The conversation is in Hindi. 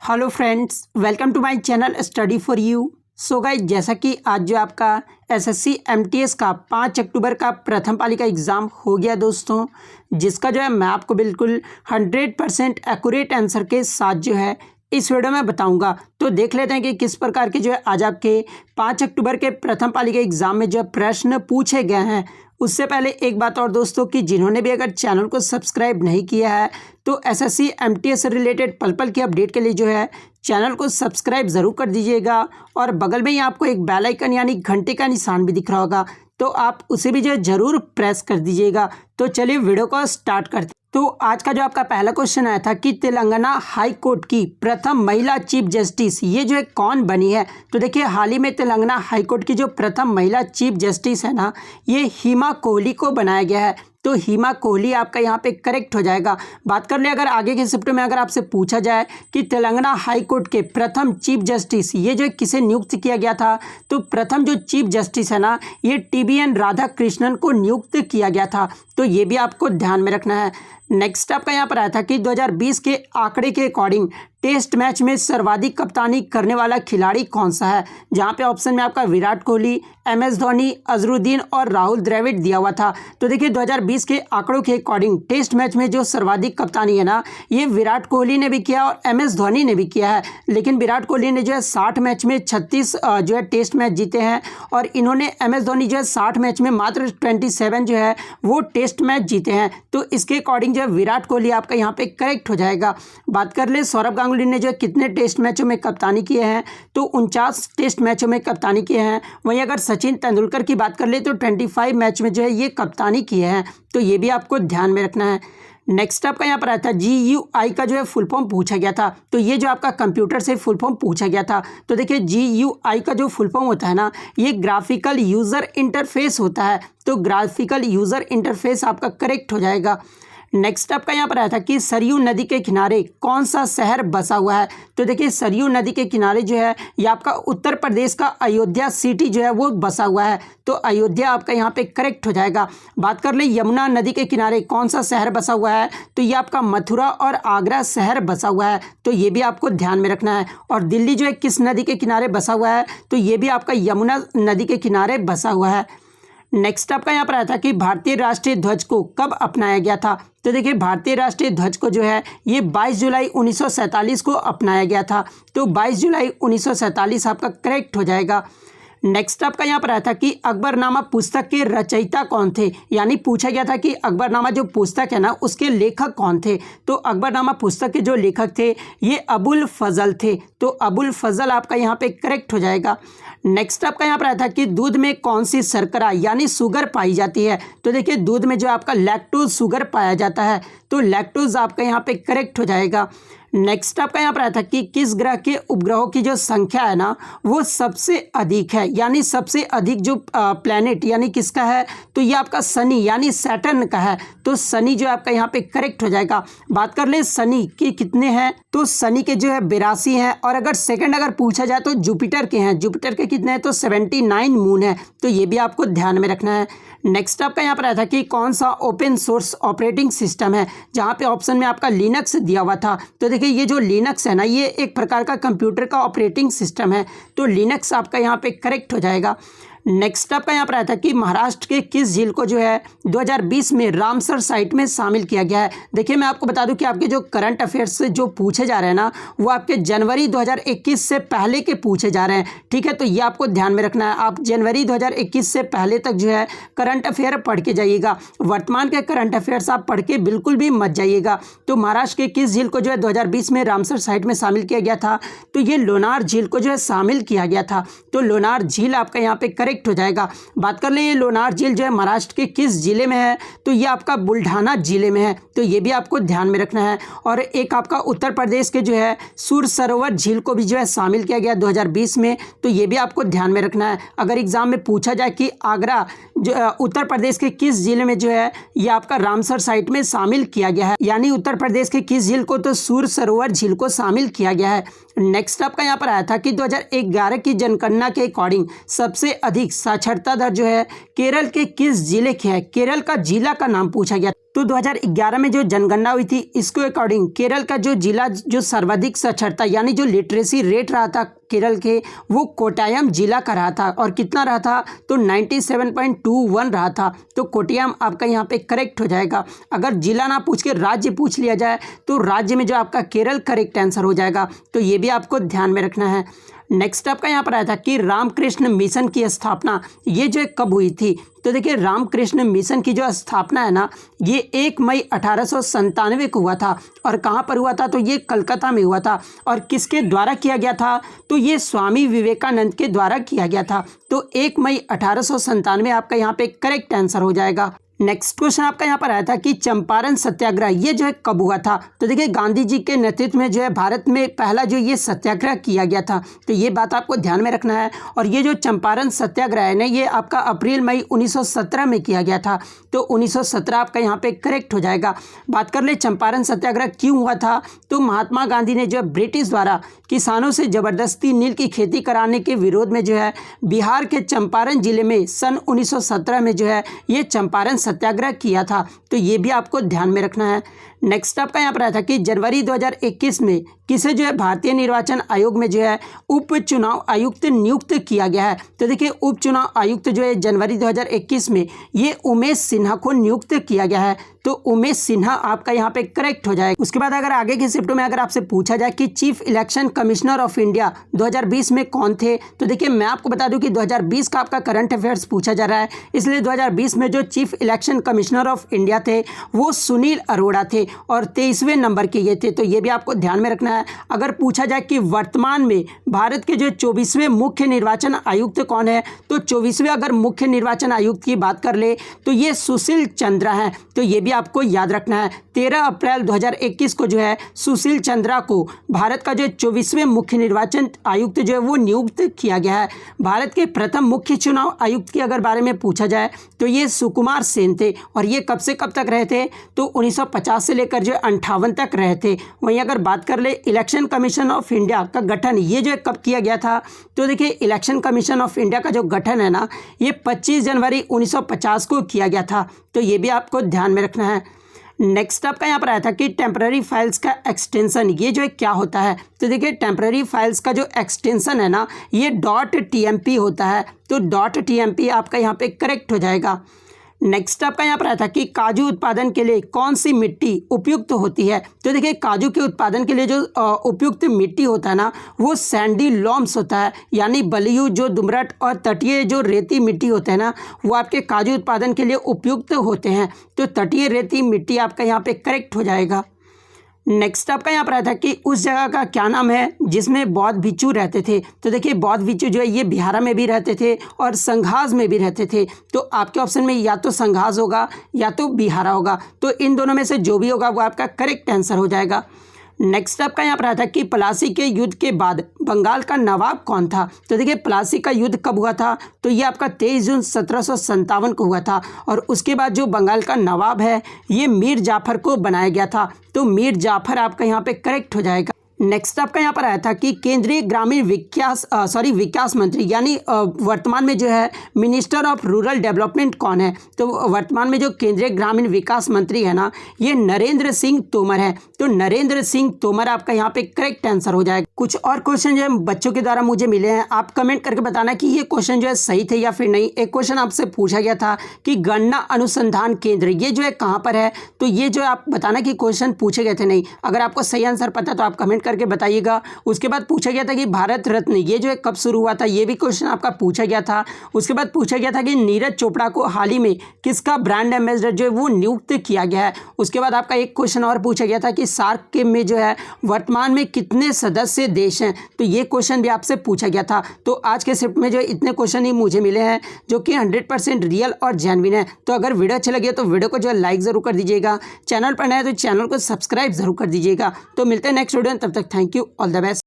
Hello friends, welcome to my channel study for you. So guys, जैसा कि आज जो आपका एसएससी एमटीएस का 5 अक्टूबर का प्रथम पाली का एग्ज़ाम हो गया दोस्तों, जिसका जो है मैं आपको बिल्कुल 100% एक्यूरेट आंसर के साथ जो है इस वीडियो में बताऊंगा। तो देख लेते हैं कि किस प्रकार के जो है आज आपके 5 अक्टूबर के प्रथम पाली के एग्ज़ाम में जो प्रश्न पूछे गए हैं। उससे पहले एक बात और दोस्तों, कि जिन्होंने भी अगर चैनल को सब्सक्राइब नहीं किया है तो एसएससी एमटीएस से रिलेटेड पल पल की अपडेट के लिए जो है चैनल को सब्सक्राइब ज़रूर कर दीजिएगा। और बगल में ही आपको एक बेल आइकन यानी घंटे का निशान भी दिख रहा होगा, तो आप उसे भी जो है ज़रूर प्रेस कर दीजिएगा। तो चलिए वीडियो को स्टार्ट करते हैं। तो आज का जो आपका पहला क्वेश्चन आया था कि तेलंगाना हाई कोर्ट की प्रथम महिला चीफ जस्टिस ये जो है कौन बनी है। तो देखिए, हाल ही में तेलंगाना हाई कोर्ट की जो प्रथम महिला चीफ जस्टिस है ना, ये हिमा कोहली को बनाया गया है। तो हिमा कोहली आपका यहाँ पे करेक्ट हो जाएगा। बात कर ले अगर आगे के शिफ्ट में अगर आपसे पूछा जाए कि तेलंगाना हाई कोर्ट के प्रथम चीफ जस्टिस ये जो किसे नियुक्त किया गया था, तो प्रथम जो चीफ जस्टिस है ना, ये TBN राधाकृष्णन को नियुक्त किया गया था। तो ये भी आपको ध्यान में रखना है। नेक्स्ट आपका यहाँ पर आया था कि 2020 के आंकड़े के अकॉर्डिंग टेस्ट मैच में सर्वाधिक कप्तानी करने वाला खिलाड़ी कौन सा है। जहाँ पे ऑप्शन में आपका विराट कोहली, MS धोनी, अजरुद्दीन और राहुल द्रविड़ दिया हुआ था। तो देखिए, 2020 के आंकड़ों के अकॉर्डिंग टेस्ट मैच में जो सर्वाधिक कप्तानी है ना, ये विराट कोहली ने भी किया और MS धोनी ने भी किया है। लेकिन विराट कोहली ने जो है 60 मैच में 36 जो है टेस्ट मैच जीते हैं, और इन्होंने MS धोनी जो है 60 मैच में मात्र 27 जो है वो टेस्ट मैच जीते हैं। तो इसके अकॉर्डिंग जो है विराट कोहली आपका यहाँ पे करेक्ट हो जाएगा। बात कर ले सौरव गांगुली ने जो है कितने टेस्ट मैचों में कप्तानी किए हैं, तो 49 टेस्ट मैचों में कप्तानी किए हैं। वहीं अगर सचिन तेंदुलकर की बात कर ले तो 25 मैच में जो है ये कप्तानी किए हैं। तो ये भी आपको ध्यान में रखना है। नेक्स्ट आपका यहाँ पर आया था GUI का जो है फुल फॉर्म पूछा गया था। तो ये जो आपका कंप्यूटर से फुल फॉर्म पूछा गया था। तो देखिए, GUI का जो फुल फॉर्म होता है ना, ये ग्राफिकल यूज़र इंटरफेस होता है। तो ग्राफिकल यूज़र इंटरफेस आपका करेक्ट हो जाएगा। नेक्स्ट आपका यहाँ पर आया था कि सरयू नदी के किनारे कौन सा शहर बसा हुआ है। तो देखिए, सरयू नदी के किनारे जो है ये आपका उत्तर प्रदेश का अयोध्या सिटी जो है वो बसा हुआ है। तो अयोध्या आपका यहाँ पे करेक्ट हो जाएगा। बात कर ले यमुना नदी के किनारे कौन सा शहर बसा हुआ है, तो ये आपका मथुरा और आगरा शहर बसा हुआ है। तो ये भी आपको ध्यान में रखना है। और दिल्ली जो है किस नदी के किनारे बसा हुआ है, तो ये भी आपका यमुना नदी के किनारे बसा हुआ है। नेक्स्ट आपका यहाँ पर आया था कि भारतीय राष्ट्रीय ध्वज को कब अपनाया गया था। तो देखिए, भारतीय राष्ट्रीय ध्वज को जो है ये 22 जुलाई 1947 को अपनाया गया था। तो 22 जुलाई 1947 आपका करेक्ट हो जाएगा। नेक्स्ट आपका यहाँ पर आया था कि अकबरनामा पुस्तक के रचयिता कौन थे। यानी पूछा गया था कि अकबरनामा जो पुस्तक है ना, उसके लेखक कौन थे। तो अकबरनामा पुस्तक के जो लेखक थे ये अबुल फजल थे। तो अबुल फजल आपका यहाँ पे करेक्ट हो जाएगा। नेक्स्ट आपका यहाँ पर आया था कि दूध में कौन सी शर्करा यानी शुगर पाई जाती है। तो देखिए, दूध में जो आपका लैक्टोज शुगर पाया जाता है। तो लैक्टोज आपका यहाँ पे करेक्ट हो जाएगा। नेक्स्ट आपका यहाँ पर आया था कि किस ग्रह के उपग्रहों की जो संख्या है ना, वो सबसे अधिक है। यानी सबसे अधिक जो प्लैनेट यानी किसका है, तो ये आपका शनि यानी सैटर्न का है। तो शनि जो आपका यहाँ पे करेक्ट हो जाएगा। बात कर ले शनि के कितने हैं, तो शनि के जो है 82 हैं। और अगर सेकंड अगर पूछा जाए तो जुपिटर के हैं। जुपिटर के कितने हैं, तो 79 मून है। तो ये भी आपको ध्यान में रखना है। नेक्स्ट आपका यहाँ पर आया था कि कौन सा ओपन सोर्स ऑपरेटिंग सिस्टम है। जहाँ पे ऑप्शन में आपका लिनक्स दिया हुआ था। तो देखिए, ये जो लिनक्स है ना, ये एक प्रकार का कंप्यूटर का ऑपरेटिंग सिस्टम है। तो लिनक्स आपका यहाँ पे करेक्ट हो जाएगा। नेक्स्ट आपका यहाँ पर आया था कि महाराष्ट्र के किस झील को जो है 2020 में रामसर साइट में शामिल किया गया है। देखिए, मैं आपको बता दूं कि आपके जो करंट अफेयर्स से जो पूछे जा रहे हैं ना, वो आपके जनवरी 2021 से पहले के पूछे जा रहे हैं। ठीक है, तो ये आपको ध्यान में रखना है। आप जनवरी 2021 से पहले तक जो है करंट अफेयर पढ़ के जाइएगा। वर्तमान के करंट अफेयर्स आप पढ़ के बिल्कुल भी मत जाइएगा। तो महाराष्ट्र के किस झील को जो है 2020 में रामसर साइट में शामिल किया गया था, तो ये लोनार झील को जो है शामिल किया गया था। तो लोनार झील आपका यहाँ पे करेक्ट हो जाएगा। बात कर ले ये लोनार झील जो है महाराष्ट्र के किस जिले में है, तो ये आपका बुल्ढाना जिले में है। तो ये भी आपको ध्यान में रखना है। और एक आपका उत्तर प्रदेश के जो है सूर सरोवर झील को भी जो है शामिल किया गया 2020 में। तो ये भी आपको ध्यान में रखना है। अगर एग्जाम में पूछा जाए कि आगरा जो उत्तर प्रदेश के किस जिले में जो है ये आपका रामसर साइट में शामिल किया गया है, यानी उत्तर प्रदेश के किस झील को, तो सूर सरोवर झील को शामिल किया गया है। नेक्स्ट आपका यहाँ पर आया था कि 2011 की जनगणना के अकॉर्डिंग सबसे अधिक सर्वाधिक साक्षरता दर जो है केरल के किस जिले की है? केरल का जिला का नाम पूछा गया। तो 2011 में जो जनगणना हुई थी, इसको अकॉर्डिंग केरल का जो जिला जो सर्वाधिक साक्षरता यानी जो लिटरेसी रेट रहा था केरल के, वो कोट्टायम जिला का रहा था। और कितना रहा था? तो 97.21 रहा था। तो कोट्टायम आपका यहाँ पे करेक्ट हो जाएगा। अगर जिला ना पूछ के राज्य पूछ लिया जाए तो राज्य में जो आपका केरल करेक्ट आंसर हो जाएगा। तो ये भी आपको ध्यान में रखना है। नेक्स्ट आपका यहाँ पर आया था कि रामकृष्ण मिशन की स्थापना ये जो कब हुई थी? तो देखिए, रामकृष्ण मिशन की जो स्थापना है ना, ये 1 मई 1897 को हुआ था। और कहाँ पर हुआ था? तो ये कलकत्ता में हुआ था। और किसके द्वारा किया गया था? तो ये स्वामी विवेकानंद के द्वारा किया गया था। तो 1 मई 1897 आपका यहाँ पे करेक्ट आंसर हो जाएगा। नेक्स्ट क्वेश्चन आपका यहाँ पर आया था कि चंपारण सत्याग्रह ये जो है कब हुआ था? तो देखिए, गांधी जी के नेतृत्व में जो है भारत में पहला जो ये सत्याग्रह किया गया था। तो ये बात आपको ध्यान में रखना है। और ये जो चंपारण सत्याग्रह है ना, ये आपका अप्रैल मई 1917 में किया गया था। तो 1917 आपका यहाँ पे करेक्ट हो जाएगा। बात कर ले चंपारण सत्याग्रह क्यों हुआ था? तो महात्मा गांधी ने जो ब्रिटिश द्वारा किसानों से जबरदस्ती नील की खेती कराने के विरोध में जो है बिहार के चंपारण जिले में सन 1917 में जो है ये चंपारण सत्याग्रह किया था। तो ये भी आपको ध्यान में रखना है। नेक्स्ट आपका यहाँ पर आया था कि जनवरी 2021 में किसे जो है भारतीय निर्वाचन आयोग में जो है उप चुनाव आयुक्त नियुक्त किया गया है? तो देखिए, उप चुनाव आयुक्त जो है जनवरी 2021 में ये उमेश सिन्हा को नियुक्त किया गया है। तो उमेश सिन्हा आपका यहाँ पे करेक्ट हो जाएगा। उसके बाद अगर आगे की शिफ्टों में अगर आपसे पूछा जाए कि chief election commissioner of India 2020 में कौन थे? तो देखिए, मैं आपको बता दूं कि 2020 का आपका करंट अफेयर्स पूछा जा रहा है, इसलिए 2020 में जो chief election commissioner of India थे वो सुनील अरोड़ा थे और 23वें नंबर के ये थे। तो ये भी आपको ध्यान में रखना है। अगर पूछा जाए कि वर्तमान में भारत के जो 24वें मुख्य निर्वाचन आयुक्त कौन है, तो 24वें अगर मुख्य निर्वाचन आयुक्त की बात कर ले तो ये सुशील चंद्रा हैं। तो ये भी आपको याद रखना है। 13 अप्रैल 2021 को जो है सुशील चंद्रा को भारत का जो 24वें मुख्य निर्वाचन आयुक्त जो है वो नियुक्त किया गया है। भारत के प्रथम मुख्य चुनाव आयुक्त के अगर बारे में पूछा जाए तो ये सुकुमार सेन थे। और ये कब से कब तक रहे थे? तो 1950 से लेकर जो 58 तक रहे थे। वहीं अगर बात कर ले इलेक्शन कमीशन ऑफ इंडिया का गठन ये जो कब किया गया था? तो देखिए, इलेक्शन कमीशन ऑफ इंडिया का जो गठन है ना, ये 25 जनवरी 1950 को किया गया था। तो ये भी आपको ध्यान में रखना है। नेक्स्ट आपका यहाँ पर आया था कि टेम्पररी फाइल्स का एक्सटेंशन ये जो है क्या होता है? तो देखिए, टेम्पररी फाइल्स का जो एक्सटेंशन है ना, ये .tmp होता है। तो .tmp आपका यहाँ पे करेक्ट हो जाएगा। नेक्स्ट आपका यहाँ पर आया था कि काजू उत्पादन के लिए कौन सी मिट्टी उपयुक्त होती है? तो देखिए, काजू के उत्पादन के लिए जो उपयुक्त मिट्टी होता है ना, वो सैंडी लॉम्स होता है, यानी बलुई जो दुमरट और तटीय जो रेती मिट्टी होते हैं ना, वो आपके काजू उत्पादन के लिए उपयुक्त होते हैं। तो तटीय रेती मिट्टी आपका यहाँ पे करेक्ट हो जाएगा। नेक्स्ट आपका यहाँ पर आया था कि उस जगह का क्या नाम है जिसमें बौद्ध भिक्षु रहते थे? तो देखिए, बौद्ध भिक्षु जो है ये बिहार में भी रहते थे और संघास में भी रहते थे। तो आपके ऑप्शन में या तो संघास होगा या तो बिहारा होगा। तो इन दोनों में से जो भी होगा वो आपका करेक्ट आंसर हो जाएगा। नेक्स्ट आपका यहाँ पर आया था कि प्लासी के युद्ध के बाद बंगाल का नवाब कौन था? तो देखिए, प्लासी का युद्ध कब हुआ था? तो ये आपका 23 जून 1757 को हुआ था। और उसके बाद जो बंगाल का नवाब है ये मीर जाफर को बनाया गया था। तो मीर जाफर आपका यहाँ पे करेक्ट हो जाएगा। नेक्स्ट आपका यहाँ पर आया था कि केंद्रीय ग्रामीण विकास मंत्री यानी वर्तमान में जो है मिनिस्टर ऑफ रूरल डेवलपमेंट कौन है? तो वर्तमान में जो केंद्रीय ग्रामीण विकास मंत्री है ना, ये नरेंद्र सिंह तोमर है। तो नरेंद्र सिंह तोमर आपका यहाँ पे करेक्ट आंसर हो जाएगा। कुछ और क्वेश्चन जो है बच्चों के द्वारा मुझे मिले हैं, आप कमेंट करके बताना कि ये क्वेश्चन जो है सही थे या फिर नहीं। एक क्वेश्चन आपसे पूछा गया था कि गन्ना अनुसंधान केंद्र ये जो है कहाँ पर है? तो ये जो आप बताना कि क्वेश्चन पूछे गए थे नहीं। अगर आपको सही आंसर पता तो आप कमेंट करके बताइएगा। उसके बाद पूछा गया था कि भारत रत्न ये जो है कब शुरू हुआ था? ये भी क्वेश्चन आपका पूछा गया था। उसके बाद पूछा गया था कि नीरज चोपड़ा को हाल ही में किसका ब्रांड एम्बेसडर जो है वो नियुक्त किया गया है? उसके बाद आपका एक क्वेश्चन और पूछा गया था कि सार्क के में जो है वर्तमान में कितने सदस्य देश हैं? तो ये क्वेश्चन भी आपसे पूछा गया था। तो आज के शिफ्ट में जो इतने क्वेश्चन ही मुझे मिले हैं जो कि 100% रियल और जेन्युइन है। तो अगर वीडियो अच्छा लगे तो वीडियो को जो है लाइक ज़रूर कर दीजिएगा। चैनल पर नया है तो चैनल को सब्सक्राइब जरूर कर दीजिएगा। तो मिलते हैं नेक्स्ट वीडियो में, तब तक thank you, all the best.